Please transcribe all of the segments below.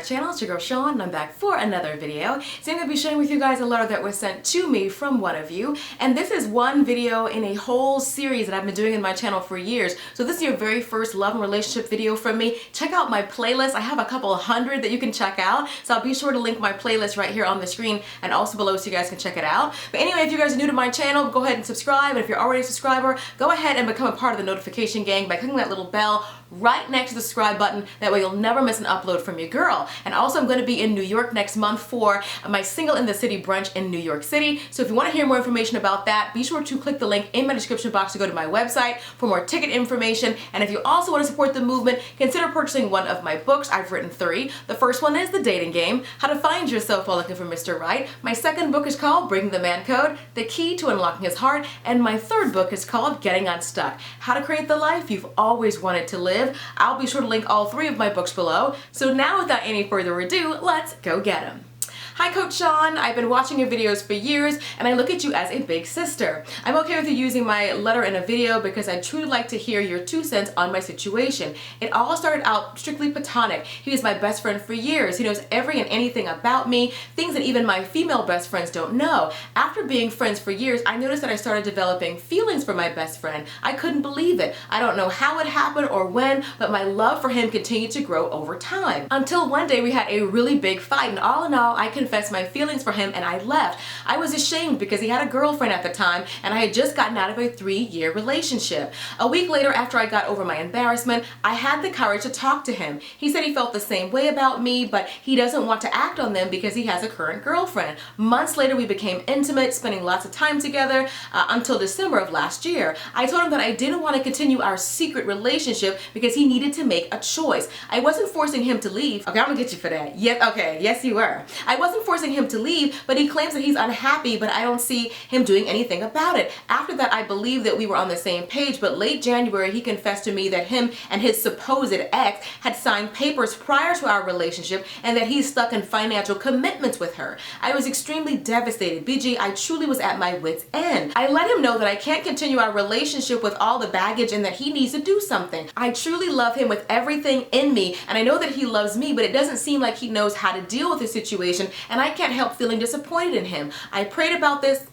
channel. It's your girl Sean and I'm back for another video. So I'm going to be sharing with you guys a letter that was sent to me from one of you, and this is one video in a whole series that I've been doing in my channel for years. So this is your very first love and relationship video from me. Check out my playlist. I have a couple hundred that you can check out, so I'll be sure to link my playlist right here on the screen and also below so you guys can check it out. But anyway, if you guys are new to my channel, go ahead and subscribe, and if you're already a subscriber, go ahead and become a part of the notification gang by clicking that little bell right next to the subscribe button. That way you'll never miss an upload from your girl. And also I'm going to be in New York next month for my Single in the City brunch in New York City. So if you want to hear more information about that, be sure to click the link in my description box to go to my website for more ticket information. And if you also want to support the movement, consider purchasing one of my books. I've written 3. The first one is The Dating Game, How to Find Yourself While Looking for Mr. Right. My second book is called Breaking the Man Code, The Key to Unlocking His Heart. And my third book is called Getting Unstuck, How to Create the Life You've Always Wanted to Live. I'll be sure to link all 3 of my books below. So now without any further ado, let's go get them. Hi Coach Sean, I've been watching your videos for years and I look at you as a big sister. I'm okay with you using my letter in a video because I'd truly like to hear your 2 cents on my situation. It all started out strictly platonic. He was my best friend for years. He knows every and anything about me, things that even my female best friends don't know. After being friends for years, I noticed that I started developing feelings for my best friend. I couldn't believe it. I don't know how it happened or when, but my love for him continued to grow over time. Until one day we had a really big fight, and all in all, I confessed my feelings for him and I left. I was ashamed because he had a girlfriend at the time and I had just gotten out of a 3-year relationship. A week later, after I got over my embarrassment, I had the courage to talk to him. He said he felt the same way about me, but he doesn't want to act on them because he has a current girlfriend. Months later, we became intimate, spending lots of time together until December of last year. I told him that I didn't want to continue our secret relationship because he needed to make a choice. I wasn't forcing him to leave. Okay, I'm gonna get you for that. Yeah, okay, yes you were. I wasn't forcing him to leave, but he claims that he's unhappy, but I don't see him doing anything about it. After that, I believed that we were on the same page, but late January, he confessed to me that him and his supposed ex had signed papers prior to our relationship and that he's stuck in financial commitments with her. I was extremely devastated. BG, I truly was at my wit's end. I let him know that I can't continue our relationship with all the baggage and that he needs to do something. I truly love him with everything in me, and I know that he loves me, but it doesn't seem like he knows how to deal with the situation, and I can't help feeling disappointed in him. I prayed about this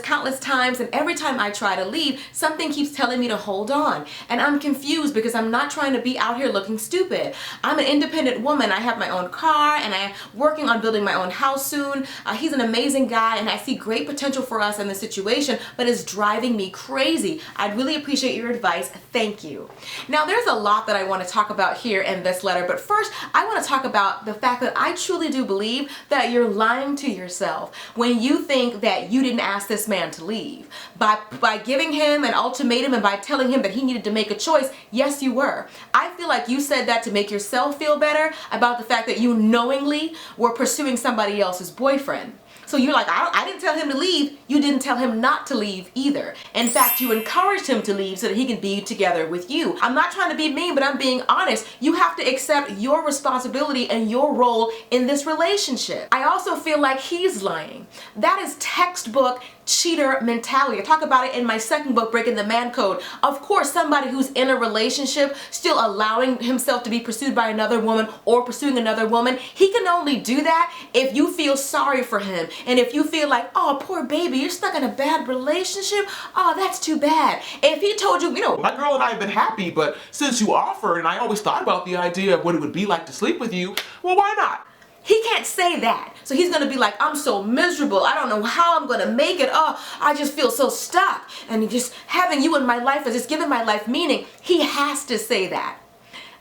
countless times, and every time I try to leave, something keeps telling me to hold on. And I'm confused because I'm not trying to be out here looking stupid. I'm an independent woman. I have my own car and I'm working on building my own house soon. He's an amazing guy and I see great potential for us in this situation, but it's driving me crazy. I'd really appreciate your advice. Thank you. Now there's a lot that I want to talk about here in this letter, but first I want to talk about the fact that I truly do believe that you're lying to yourself when you think that you didn't ask this man to leave. By giving him an ultimatum and by telling him that he needed to make a choice, yes you were. I feel like you said that to make yourself feel better about the fact that you knowingly were pursuing somebody else's boyfriend. So you're like, I didn't tell him to leave. You didn't tell him not to leave either. In fact, you encouraged him to leave so that he can be together with you. I'm not trying to be mean, but I'm being honest. You have to accept your responsibility and your role in this relationship. I also feel like he's lying. That is textbook cheater mentality. I talk about it in my second book, Breaking the Man Code. Of course, somebody who's in a relationship still allowing himself to be pursued by another woman or pursuing another woman, he can only do that if you feel sorry for him and if you feel like, oh, poor baby, you're stuck in a bad relationship. Oh, that's too bad. If he told you, my girl and I have been happy, but since you offered and I always thought about the idea of what it would be like to sleep with you, well, why not? He can't say that. So he's going to be like, I'm so miserable. I don't know how I'm going to make it. Oh, I just feel so stuck. And just having you in my life is just giving my life meaning. He has to say that.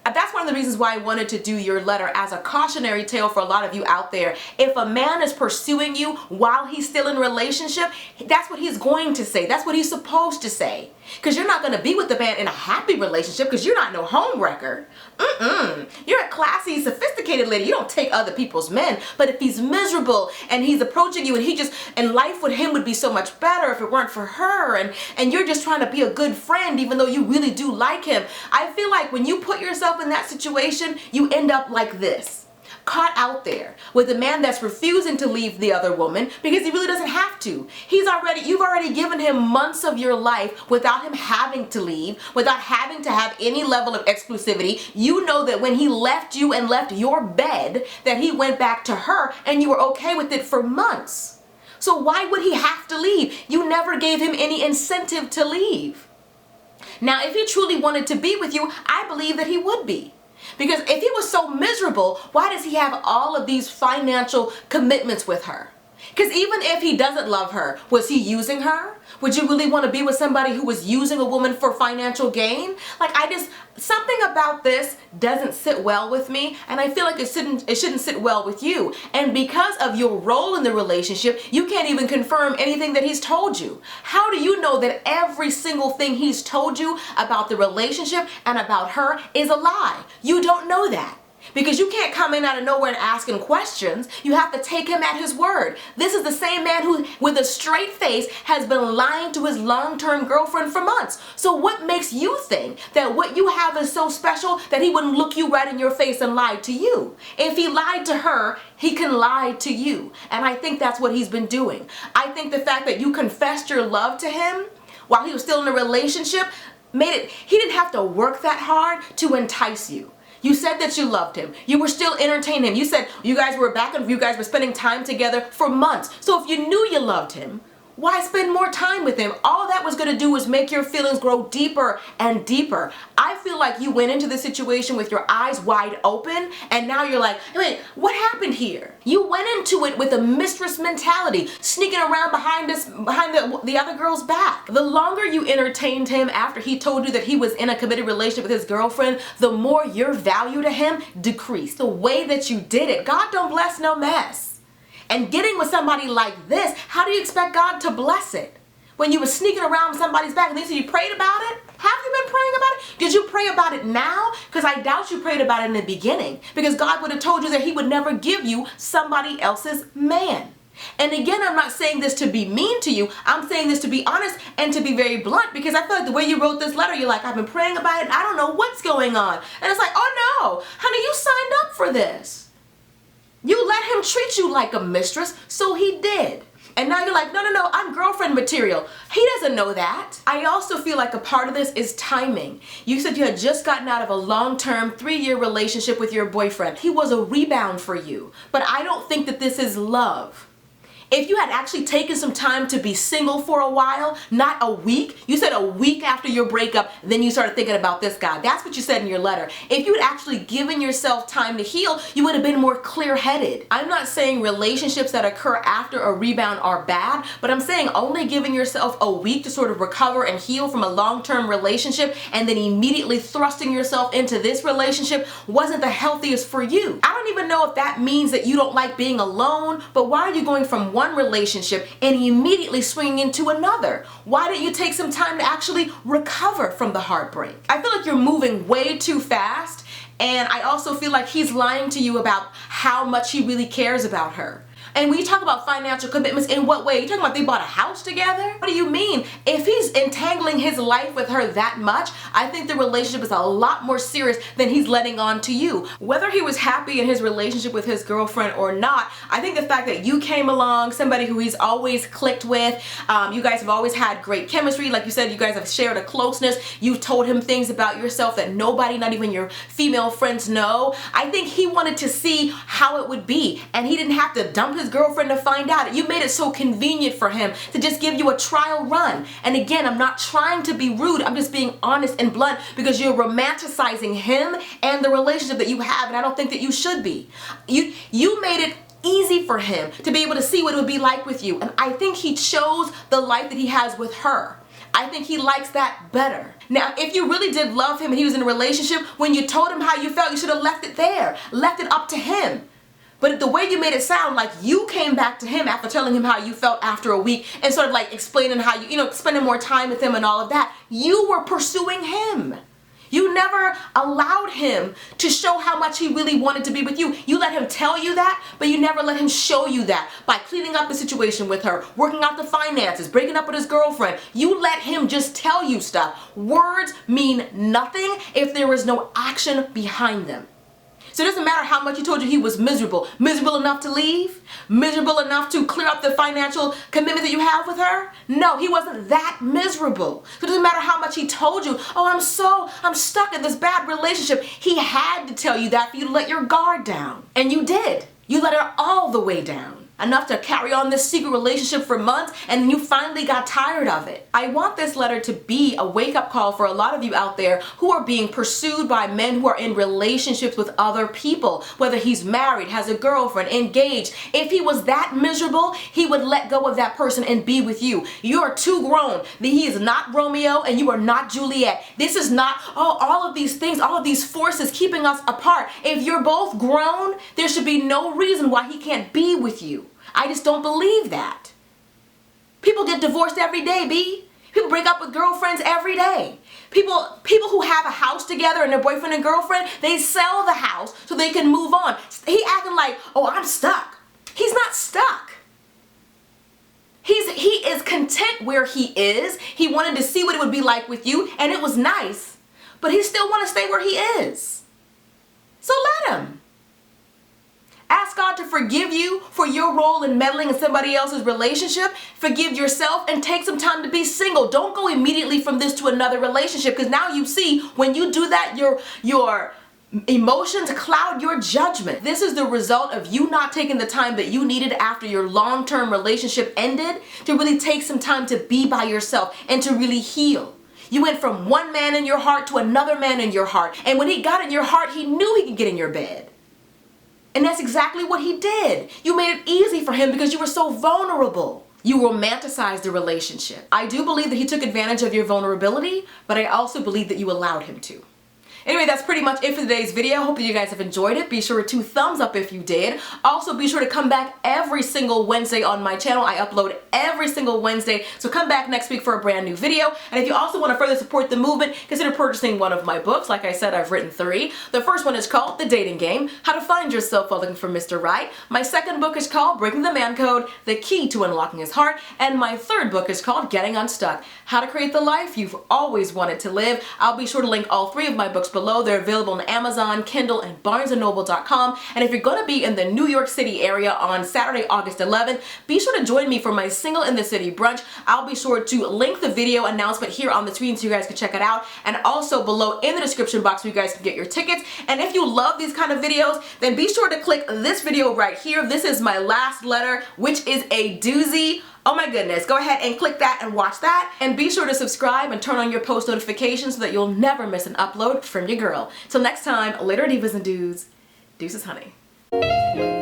That's one of the reasons why I wanted to do your letter as a cautionary tale for a lot of you out there. If a man is pursuing you while he's still in a relationship, that's what he's going to say. That's what he's supposed to say. Because you're not going to be with the man in a happy relationship because you're not no homewrecker. You're a classy, sophisticated lady. You don't take other people's men. But if he's miserable and he's approaching you and life with him would be so much better if it weren't for her, and you're just trying to be a good friend even though you really do like him, I feel like when you put yourself in that situation, you end up like this. caught out there with a man that's refusing to leave the other woman because he really doesn't have to. You've already given him months of your life without him having to leave, without having to have any level of exclusivity. You know that when he left you and left your bed, that he went back to her and you were okay with it for months. So why would he have to leave? You never gave him any incentive to leave. Now, if he truly wanted to be with you, I believe that he would be. Because if he was so miserable, why does he have all of these financial commitments with her? Because even if he doesn't love her, was he using her? Would you really want to be with somebody who was using a woman for financial gain? Something about this doesn't sit well with me, and I feel like it shouldn't sit well with you. And because of your role in the relationship, you can't even confirm anything that he's told you. How do you know that every single thing he's told you about the relationship and about her is a lie? You don't know that. Because you can't come in out of nowhere and ask him questions. You have to take him at his word. This is the same man who, with a straight face, has been lying to his long-term girlfriend for months. So what makes you think that what you have is so special that he wouldn't look you right in your face and lie to you? If he lied to her, he can lie to you. And I think that's what he's been doing. I think the fact that you confessed your love to him while he was still in a relationship he didn't have to work that hard to entice you. You said that you loved him. You were still entertaining him. You said you guys were spending time together for months. So if you knew you loved him, why spend more time with him? All that was going to do was make your feelings grow deeper and deeper. I feel like you went into the situation with your eyes wide open, and now you're like, wait, what happened here? You went into it with a mistress mentality, sneaking around behind the other girl's back. The longer you entertained him after he told you that he was in a committed relationship with his girlfriend, the more your value to him decreased. The way that you did it, God don't bless no mess. And getting with somebody like this, how do you expect God to bless it? When you were sneaking around with somebody's back and they said you prayed about it? Have you been praying about it? Did you pray about it now? Because I doubt you prayed about it in the beginning. Because God would have told you that he would never give you somebody else's man. And again, I'm not saying this to be mean to you. I'm saying this to be honest and to be very blunt, because I feel like the way you wrote this letter, you're like, I've been praying about it and I don't know what's going on. And it's like, oh no, honey, you signed up for this. You let him treat you like a mistress, so he did. And now you're like, no, I'm girlfriend material. He doesn't know that. I also feel like a part of this is timing. You said you had just gotten out of a long-term 3-year relationship with your boyfriend. He was a rebound for you. But I don't think that this is love. If you had actually taken some time to be single for a while, not a week, you said a week after your breakup, then you started thinking about this guy. That's what you said in your letter. If you had actually given yourself time to heal, you would have been more clear-headed. I'm not saying relationships that occur after a rebound are bad, but I'm saying only giving yourself a week to sort of recover and heal from a long-term relationship and then immediately thrusting yourself into this relationship wasn't the healthiest for you. I don't even know if that means that you don't like being alone, but why are you going from one relationship and immediately swinging into another? Why didn't you take some time to actually recover from the heartbreak? I feel like you're moving way too fast, and I also feel like he's lying to you about how much he really cares about her. And when you talk about financial commitments, in what way? Are you talking about they bought a house together? What do you mean? If he's entangling his life with her that much, I think the relationship is a lot more serious than he's letting on to you. Whether he was happy in his relationship with his girlfriend or not, I think the fact that you came along, somebody who he's always clicked with, you guys have always had great chemistry. Like you said, you guys have shared a closeness. You've told him things about yourself that nobody, not even your female friends, know. I think he wanted to see how it would be, and he didn't have to dump his girlfriend to find out. You made it so convenient for him to just give you a trial run. And again, I'm not trying to be rude. I'm just being honest and blunt, because you're romanticizing him and the relationship that you have, and I don't think that you should be. You made it easy for him to be able to see what it would be like with you, and I think he chose the life that he has with her. I think he likes that better. Now, if you really did love him and he was in a relationship, when you told him how you felt, you should have left it there, left it up to him. But the way you made it sound like you came back to him after telling him how you felt after a week and sort of like explaining how you spending more time with him and all of that, you were pursuing him. You never allowed him to show how much he really wanted to be with you. You let him tell you that, but you never let him show you that by cleaning up the situation with her, working out the finances, breaking up with his girlfriend. You let him just tell you stuff. Words mean nothing if there is no action behind them. So it doesn't matter how much he told you he was miserable. Miserable enough to leave? Miserable enough to clear up the financial commitment that you have with her? No, he wasn't that miserable. So it doesn't matter how much he told you, oh, I'm stuck in this bad relationship. He had to tell you that for you to let your guard down. And you did. You let it all the way down. Enough to carry on this secret relationship for months, and then you finally got tired of it. I want this letter to be a wake-up call for a lot of you out there who are being pursued by men who are in relationships with other people, whether he's married, has a girlfriend, engaged. If he was that miserable, he would let go of that person and be with you. You are too grown. He is not Romeo and you are not Juliet. This is not, all of these things, all of these forces keeping us apart. If you're both grown, there should be no reason why he can't be with you. I just don't believe that. People get divorced every day, B. People break up with girlfriends every day. People who have a house together and their boyfriend and girlfriend, they sell the house so they can move on. He acting like, oh, I'm stuck. He's not stuck. He is content where he is. He wanted to see what it would be like with you, and it was nice, but he still wants to stay where he is. So let him. Ask God to forgive you for your role in meddling in somebody else's relationship. Forgive yourself and take some time to be single. Don't go immediately from this to another relationship, because now you see when you do that, your emotions cloud your judgment. This is the result of you not taking the time that you needed after your long-term relationship ended to really take some time to be by yourself and to really heal. You went from one man in your heart to another man in your heart. And when he got in your heart, he knew he could get in your bed. And that's exactly what he did. You made it easy for him because you were so vulnerable. You romanticized the relationship. I do believe that he took advantage of your vulnerability, but I also believe that you allowed him to. Anyway, that's pretty much it for today's video. Hope that you guys have enjoyed it. Be sure to thumbs up if you did. Also, be sure to come back every single Wednesday on my channel. I upload every single Wednesday, so come back next week for a brand new video. And if you also want to further support the movement, consider purchasing one of my books. Like I said, I've written 3. The first one is called The Dating Game: How to Find Yourself While Looking for Mr. Right. My second book is called Breaking the Man Code: The Key to Unlocking His Heart. And my third book is called Getting Unstuck: How to Create the Life You've Always Wanted to Live. I'll be sure to link all 3 of my books below. They're available on Amazon, Kindle, and BarnesandNoble.com. And if you're going to be in the New York City area on Saturday, August 11th, be sure to join me for my Single in the City brunch. I'll be sure to link the video announcement here on the screen so you guys can check it out, and also below in the description box where you guys can get your tickets. And if you love these kind of videos, then be sure to click this video right here. This is my last letter, which is a doozy. Oh my goodness, go ahead and click that and watch that. And be sure to subscribe and turn on your post notifications so that you'll never miss an upload from your girl. Till next time, later divas and dudes. Deuces, honey.